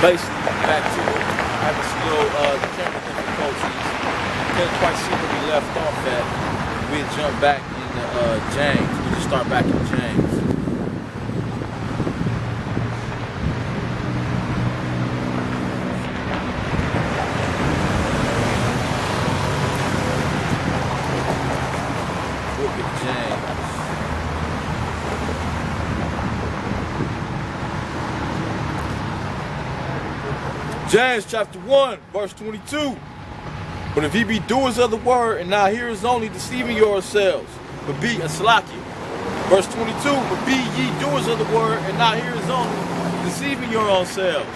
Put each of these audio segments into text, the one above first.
basically, back to it, having some little camera difficulties. Couldn't quite see where we left off at. We jump back into James. We just start back in James. Book of James. James chapter 1, verse 22. But if ye be doers of the word and not hearers only, deceiving yourselves, but be a Salaki. Verse 22, but be ye doers of the word and not hearers only, deceiving your own selves.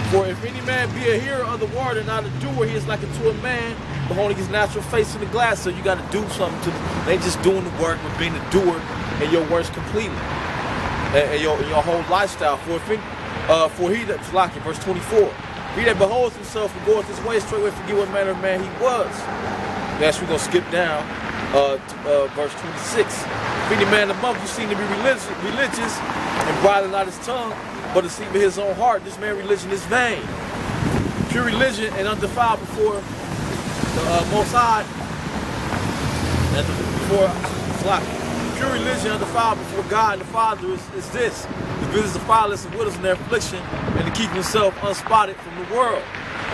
For if any man be a hearer of the word and not a doer, he is like unto a man beholding his natural face in the glass. So you got to do something to they ain't just doing the work, but being a doer in your works completely. And your whole lifestyle. For he that's like it, verse 24. He that beholds himself and goeth his way straightway, forget what manner of man he was. Next we're gonna skip down to verse 26. If any man among you seem to be religious and bridle not his tongue, but deceiving his own heart, this man's religion is vain. Pure religion and undefiled before the Most High, and before pure religion undefiled before God and the Father is this: to visit the fatherless and widows in their affliction, and to keep himself unspotted from the world.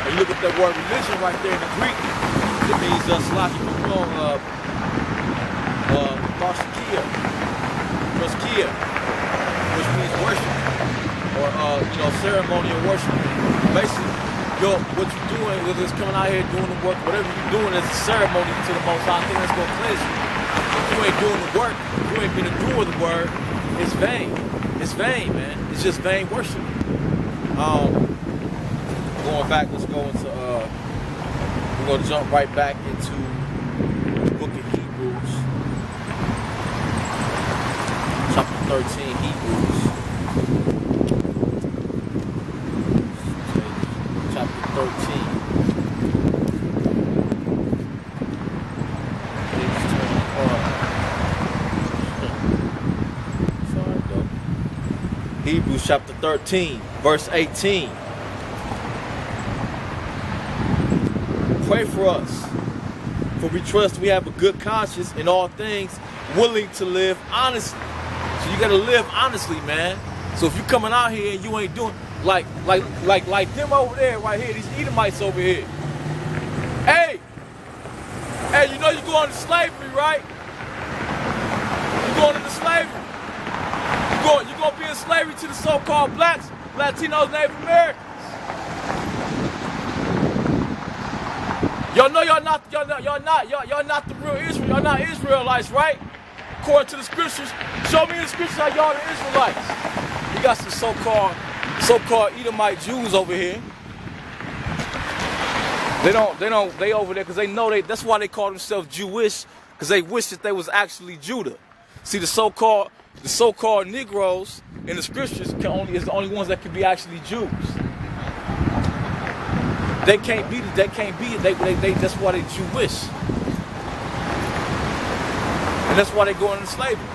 And you look at that word religion right there in the Greek, it means proskia, which means worship, or ceremonial worship. Basically, what you're doing, whether it's coming out here doing the work, whatever you're doing is a ceremony to the Most High. I think that's gonna cleanse you. If you ain't doing the work, you ain't been a doer of the word, it's vain. It's vain, man. It's just vain worship. Going back, let's go into, we're going to jump right back into the book of Hebrews. Chapter 13, Hebrews. Chapter 13. Hebrews chapter 13, verse 18. Pray for us, for we trust we have a good conscience in all things, willing to live honestly. So you gotta live honestly, man. So if you coming out here and you ain't doing like them over there, right here, these Edomites over here. Hey, you know you going to slavery, right? You going into slavery. You're going to be in slavery to the so-called blacks, Latinos, Native Americans. Y'all know y'all not the real Israel. Y'all not Israelites, right? According to the scriptures, show me in the scriptures how y'all the Israelites. We got some so-called Edomite Jews over here. They over there because they know that's why they call themselves Jewish, because they wish that they was actually Judah. See, the so-called Negroes in the scriptures is the only ones that can be actually Jews. They can't be. They that's why they Jewish, and that's why they go into slavery.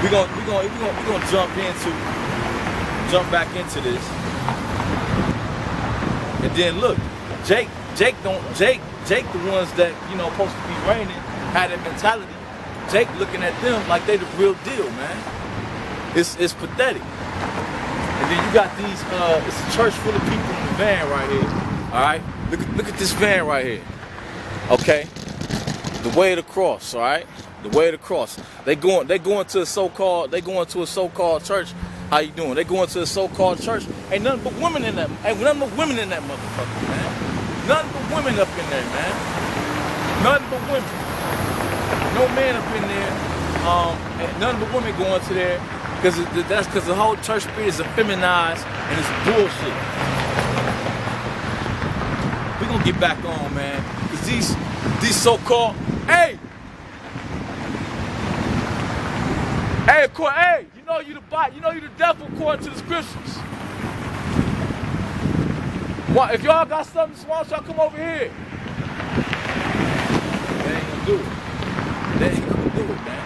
We're gonna jump back into this, and then look, Jake, the ones that supposed to be reigning, had that mentality. Jake looking at them like they the real deal, man. It's pathetic. And then you got these, it's a church full of people in the van right here. All right, look at this van right here. Okay, the way of the cross. All right, the way of the cross. They going to a so-called church. How you doing? They going to a so-called church. Ain't nothing but women in that. Ain't nothing but women in that motherfucker, man. Nothing but women up in there, man. Nothing but women. No man up in there. And nothing but women going to there. That's because the whole church spirit is effeminized and it's bullshit. We're gonna get back on, man. Because these so-called, hey, you know you the devil according to the scriptures. If y'all got something small, y'all come over here. do it. They ain't gonna do it, man.